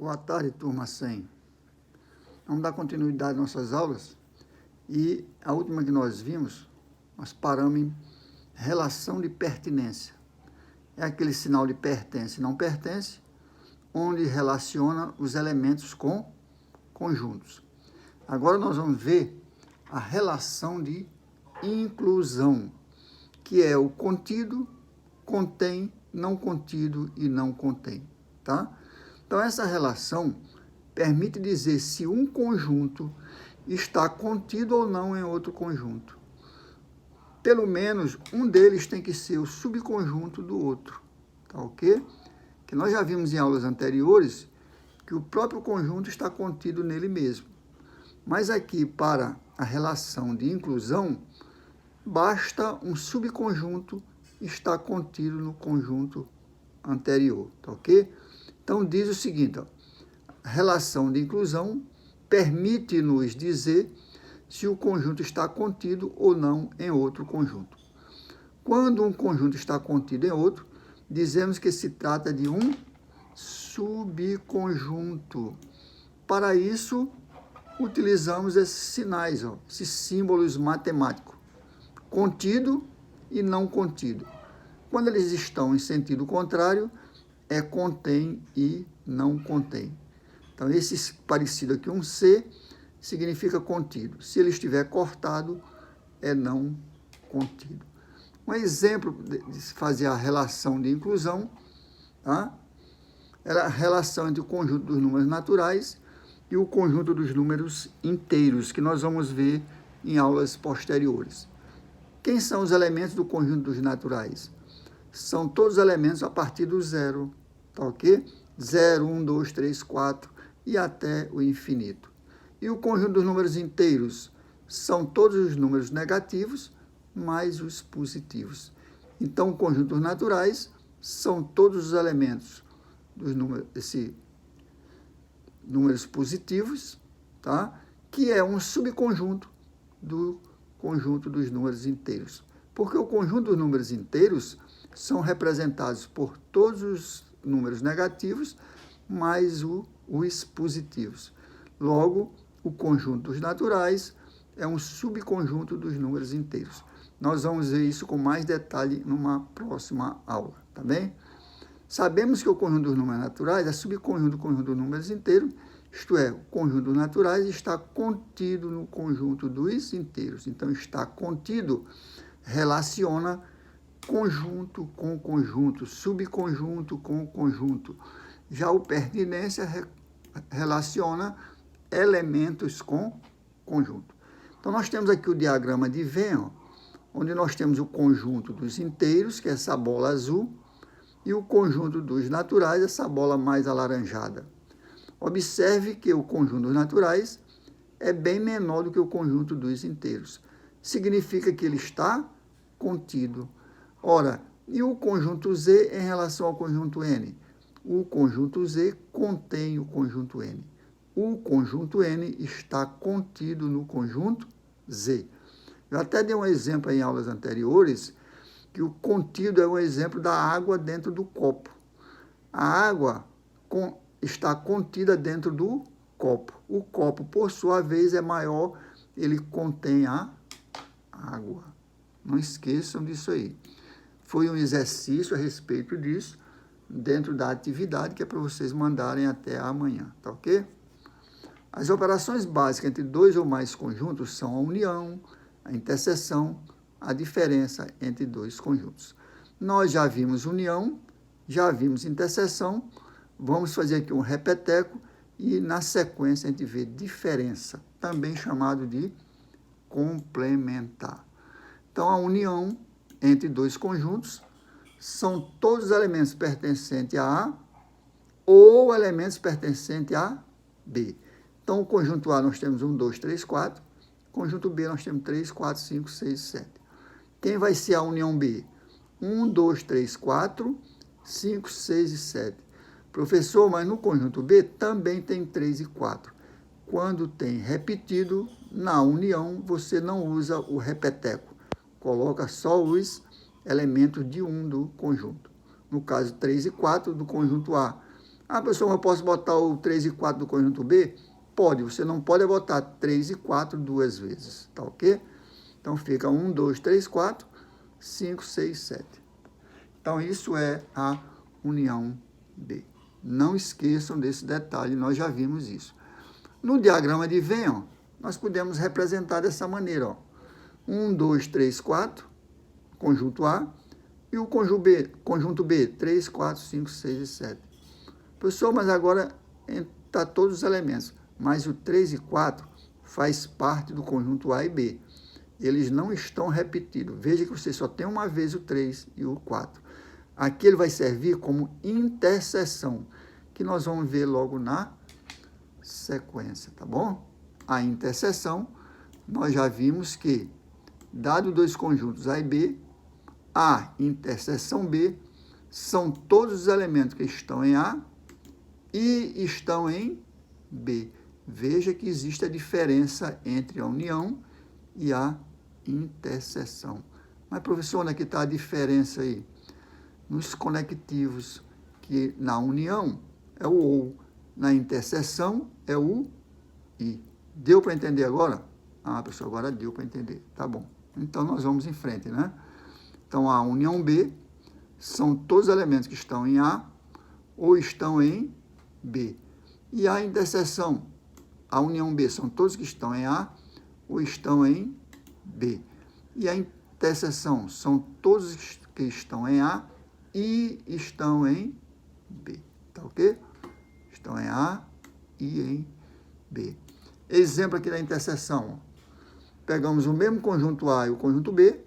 Boa tarde, turma 100. Vamos dar continuidade às nossas aulas. E a última que nós vimos, nós paramos em relação de pertinência. É aquele sinal de pertence e não pertence, onde relaciona os elementos com conjuntos. Agora nós vamos ver a relação de inclusão, que é o contido, contém, não contido e não contém, tá? Então, essa relação permite dizer se um conjunto está contido ou não em outro conjunto. Pelo menos um deles tem que ser o subconjunto do outro, tá ok? Que nós já vimos em aulas anteriores que o próprio conjunto está contido nele mesmo. Mas aqui, para a relação de inclusão, basta um subconjunto estar contido no conjunto anterior, tá ok? Então, diz o seguinte, ó, a relação de inclusão permite-nos dizer se o conjunto está contido ou não em outro conjunto. Quando um conjunto está contido em outro, dizemos que se trata de um subconjunto. Para isso, utilizamos esses sinais, ó, esses símbolos matemáticos, contido e não contido. Quando eles estão em sentido contrário, é contém e não contém. Então, esse parecido aqui, um C, significa contido. Se ele estiver cortado, é não contido. Um exemplo de fazer a relação de inclusão, tá? É a relação entre o conjunto dos números naturais e o conjunto dos números inteiros, que nós vamos ver em aulas posteriores. Quem são os elementos do conjunto dos naturais? São todos os elementos a partir do zero, tá ok? 0, 1, 2, 3, 4 e até o infinito. E o conjunto dos números inteiros são todos os números negativos mais os positivos. Então, o conjunto dos naturais são todos os elementos dos números positivos, tá? Que é um subconjunto do conjunto dos números inteiros. Porque o conjunto dos números inteiros são representados por todos os números negativos mais os positivos. Logo, o conjunto dos naturais é um subconjunto dos números inteiros. Nós vamos ver isso com mais detalhe numa próxima aula, tá bem? Sabemos que o conjunto dos números naturais é subconjunto do conjunto dos números inteiros, isto é, o conjunto dos naturais está contido no conjunto dos inteiros. Então, está contido relaciona conjunto com conjunto, subconjunto com conjunto. Já o pertinência relaciona elementos com conjunto. Então, nós temos aqui o diagrama de Venn, onde nós temos o conjunto dos inteiros, que é essa bola azul, e o conjunto dos naturais, essa bola mais alaranjada. Observe que o conjunto dos naturais é bem menor do que o conjunto dos inteiros. Significa que ele está contido. Ora, e o conjunto Z em relação ao conjunto N? O conjunto Z contém o conjunto N. O conjunto N está contido no conjunto Z. Eu até dei um exemplo em aulas anteriores, que o contido é um exemplo da água dentro do copo. A água está contida dentro do copo. O copo, por sua vez, é maior, ele contém a água. Não esqueçam disso aí. Foi um exercício a respeito disso, dentro da atividade, que é para vocês mandarem até amanhã, tá ok? As operações básicas entre dois ou mais conjuntos são a união, a interseção, a diferença entre dois conjuntos. Nós já vimos união, já vimos interseção, vamos fazer aqui um repeteco e, na sequência, a gente vê diferença, também chamado de complementar. Então, a união entre dois conjuntos são todos os elementos pertencentes a A ou elementos pertencentes a B. Então, o conjunto A nós temos 1, 2, 3, 4. Conjunto B nós temos 3, 4, 5, 6, 7. Quem vai ser a união B? 1, 2, 3, 4, 5, 6 e 7. Professor, mas no conjunto B também tem 3 e 4. Quando tem repetido, na união, você não usa o repeteco. Coloca só os elementos de um do conjunto. No caso, 3 e 4 do conjunto A. Ah, professor, eu posso botar o 3 e 4 do conjunto B? Pode, você não pode botar 3 e 4 duas vezes, tá ok? Então fica 1, 2, 3, 4, 5, 6, 7. Então isso é a união B. Não esqueçam desse detalhe, nós já vimos isso. No diagrama de Venn, ó, nós podemos representar dessa maneira. Ó. 1, 2, 3, 4, conjunto A, e o conjunto B, 3, 4, 5, 6 e 7. Professor, mas agora está todos os elementos, mas o 3 e 4 faz parte do conjunto A e B. Eles não estão repetidos. Veja que você só tem uma vez o 3 e o 4. Aqui ele vai servir como interseção, que nós vamos ver logo na sequência, tá bom? A interseção, nós já vimos que, dado dois conjuntos A e B, A interseção B são todos os elementos que estão em A e estão em B. Veja que existe a diferença entre a união e a interseção. Mas, professor, onde é que está a diferença aí? Nos conectivos, que na união é o OU, na interseção é o I. Deu para entender agora? Ah, professor, agora deu para entender. Tá bom. Então, nós vamos em frente, né? Então, a união B são todos os elementos que estão em A ou estão em B. E a interseção, a união B são todos que estão em A ou estão em B. E a interseção são todos que estão em A e estão em B. Tá ok? Estão em A e em B. Exemplo aqui da interseção. Pegamos o mesmo conjunto A e o conjunto B,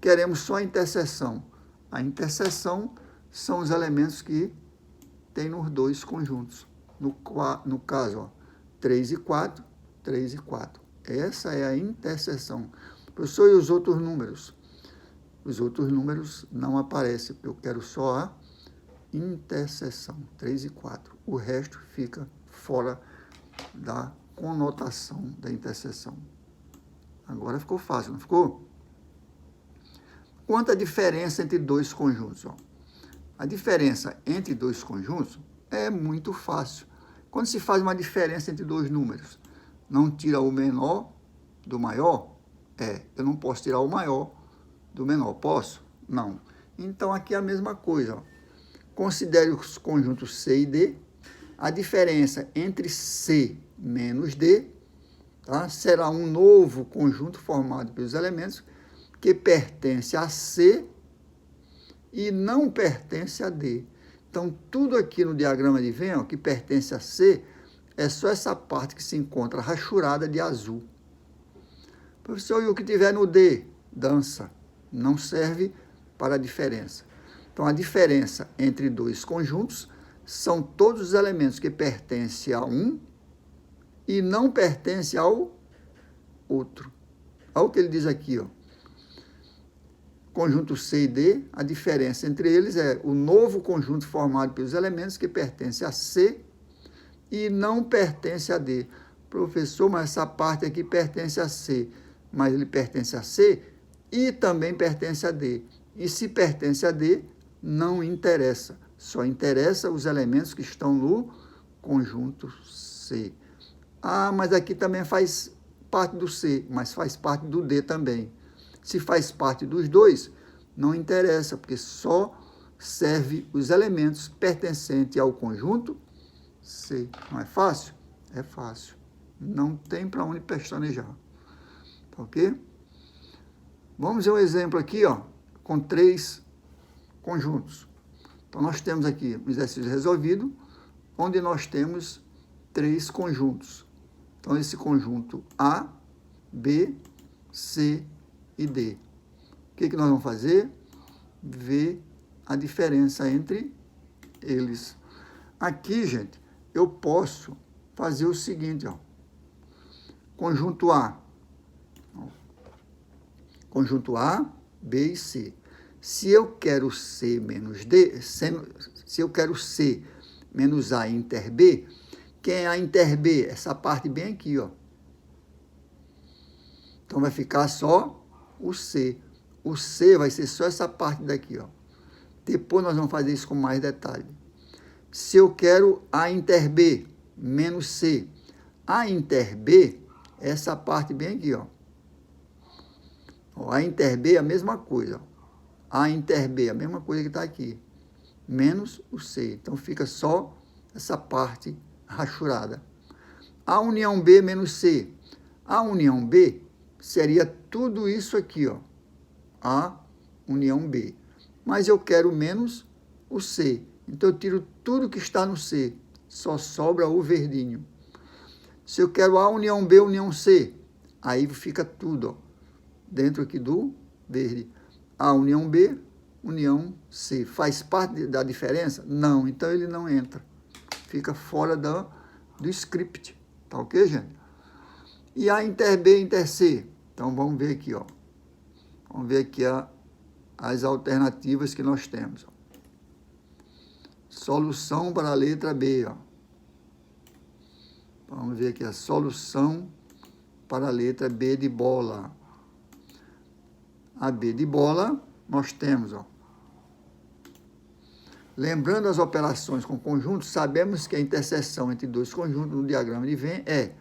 queremos só a interseção. A interseção são os elementos que tem nos dois conjuntos. No caso, ó, 3 e 4, 3 e 4. Essa é a interseção. Professor, e os outros números? Os outros números não aparecem, porque eu quero só a interseção, 3 e 4. O resto fica fora da conotação da interseção. Agora ficou fácil, não ficou? Quanto à diferença entre dois conjuntos? Ó? A diferença entre dois conjuntos é muito fácil. Quando se faz uma diferença entre dois números, não tira o menor do maior? Eu não posso tirar o maior do menor, posso? Não. Então, aqui é a mesma coisa. Ó. Considere os conjuntos C e D. A diferença entre C menos D, tá, será um novo conjunto formado pelos elementos que pertence a C e não pertence a D. Então, tudo aqui no diagrama de Venn, ó, que pertence a C, é só essa parte que se encontra rachurada de azul. Professor, e o que tiver no D? Dança. Não serve para a diferença. Então, a diferença entre dois conjuntos são todos os elementos que pertencem a um e não pertencem ao outro. Olha o que ele diz aqui, ó. Conjunto C e D, a diferença entre eles é o novo conjunto formado pelos elementos que pertence a C e não pertence a D. Professor, mas essa parte aqui pertence a C, mas ele pertence a C e também pertence a D. E se pertence a D, não interessa. Só interessa os elementos que estão no conjunto C. Ah, mas aqui também faz parte do C, mas faz parte do D também. Se faz parte dos dois, não interessa, porque só serve os elementos pertencentes ao conjunto C. Não é fácil? É fácil. Não tem para onde pestanejar. Tá ok? Vamos ver um exemplo aqui, ó, com 3 conjuntos. Então, nós temos aqui um exercício resolvido, onde nós temos 3 conjuntos. Então, esse conjunto A, B, C e D. O que nós vamos fazer? Ver a diferença entre eles. Aqui, gente, eu posso fazer o seguinte, ó. Conjunto A. Conjunto A, B e C. Se eu quero C menos D, se eu quero C menos A inter B, quem é A inter B? Essa parte bem aqui, ó. Então, vai ficar só o C. O C vai ser só essa parte daqui, ó. Depois nós vamos fazer isso com mais detalhe. Se eu quero A inter B menos C, A inter B, essa parte bem aqui, ó. A inter B é a mesma coisa. A inter B é a mesma coisa que está aqui. Menos o C. Então, fica só essa parte rachurada. A união B menos C. A união B seria tudo isso aqui, ó. A união B. Mas eu quero menos o C. Então, eu tiro tudo que está no C. Só sobra o verdinho. Se eu quero A união B, união C, aí fica tudo, ó, dentro aqui do verde. A união B, união C. Faz parte da diferença? Não. Então, ele não entra. Fica fora do script. Tá ok, gente? E A inter B, inter C. Então, vamos ver aqui, ó. Vamos ver aqui as alternativas que nós temos. Ó. Solução para a letra B, ó. Vamos ver aqui a solução para a letra B de bola. A B de bola, nós temos, ó. Lembrando as operações com conjuntos, sabemos que a interseção entre dois conjuntos no diagrama de Venn é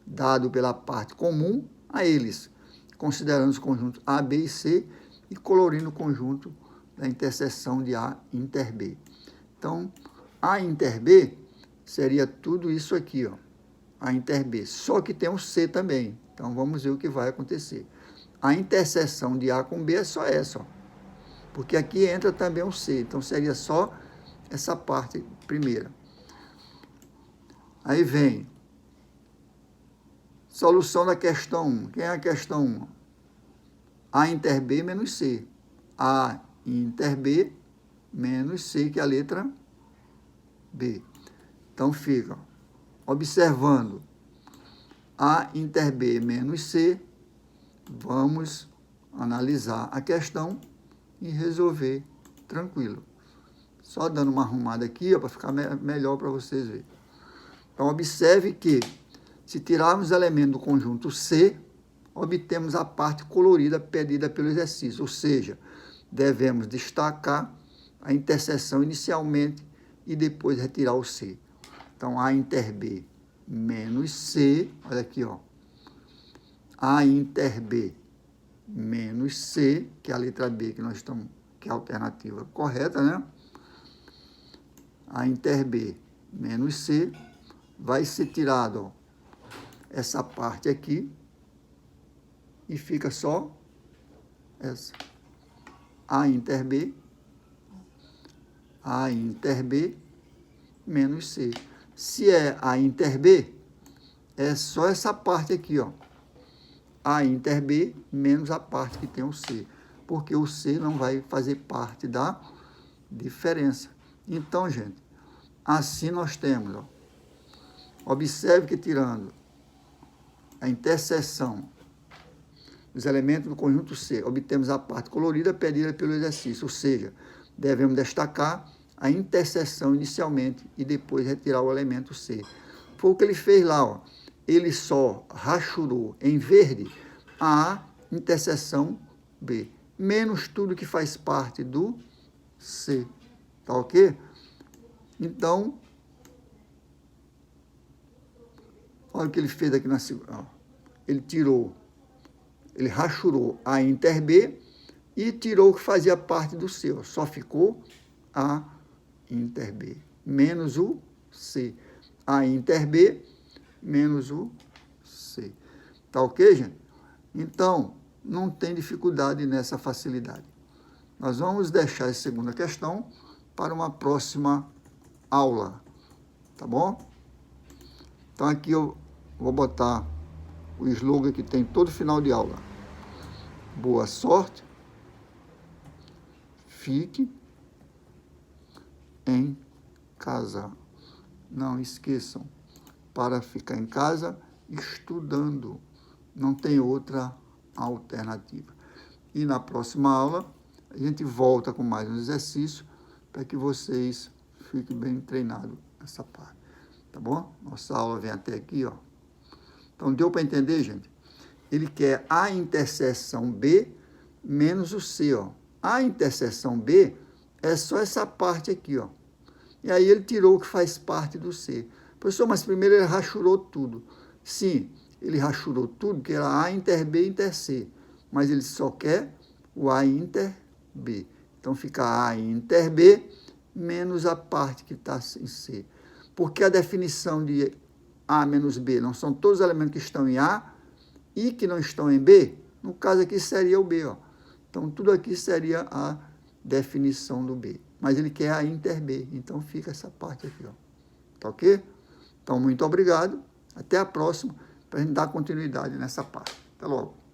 dado pela parte comum a eles, considerando os conjuntos A, B e C e colorindo o conjunto da interseção de A inter B. Então, A inter B seria tudo isso aqui, ó. A inter B, só que tem um C também. Então, vamos ver o que vai acontecer. A interseção de A com B é só essa, ó. Porque aqui entra também um C. Então, seria só essa parte primeira. Aí vem solução da questão 1. Quem é a questão 1? A inter B menos C. A inter B menos C, que é a letra B. Então, fica, ó, observando A inter B menos C, vamos analisar a questão e resolver tranquilo. Só dando uma arrumada aqui, para ficar melhor para vocês verem. Então, observe que, se tirarmos elementos do conjunto C, obtemos a parte colorida pedida pelo exercício, ou seja, devemos destacar a interseção inicialmente e depois retirar o C. Então, A inter B menos C, olha aqui, ó. A inter B menos C, que é a letra B que nós estamos, que é a alternativa correta, né? A inter B menos C vai ser tirado, ó, essa parte aqui e fica só essa. A inter B menos C. Se é A inter B, é só essa parte aqui, ó. A inter B menos a parte que tem o C, porque o C não vai fazer parte da diferença. Então, gente, assim nós temos, ó, observe que tirando a interseção dos elementos do conjunto C, obtemos a parte colorida pedida pelo exercício, ou seja, devemos destacar a interseção inicialmente e depois retirar o elemento C. Foi o que ele fez lá, ó. Ele só rachurou em verde a interseção B, menos tudo que faz parte do C. Tá ok? Então, olha o que ele fez aqui na segunda. Ele rachurou a inter B e tirou o que fazia parte do C. Ó. Só ficou a inter B, menos o C. A inter B menos o C. Tá ok, gente? Então, não tem dificuldade nessa facilidade. Nós vamos deixar a segunda questão para uma próxima aula, tá bom? Então, aqui eu vou botar o slogan que tem todo final de aula. Boa sorte, fique em casa. Não esqueçam, para ficar em casa estudando. Não tem outra alternativa. E na próxima aula, a gente volta com mais um exercício para que vocês fiquem bem treinados nessa parte. Tá bom? Nossa aula vem até aqui, ó. Então, deu para entender, gente? Ele quer a interseção B menos o C, ó. A interseção B é só essa parte aqui, ó. E aí ele tirou o que faz parte do C. Professor, mas primeiro ele rachurou tudo. Sim, ele rachurou tudo, que era A inter B inter C. Mas ele só quer o A inter B. Então fica A inter B menos a parte que está em C. Porque a definição de A menos B não são todos os elementos que estão em A e que não estão em B? No caso aqui seria o B. Ó. Então tudo aqui seria a definição do B. Mas ele quer A inter B. Então fica essa parte aqui. Ó. Tá ok? Então muito obrigado. Até a próxima, para a gente dar continuidade nessa parte. Até logo.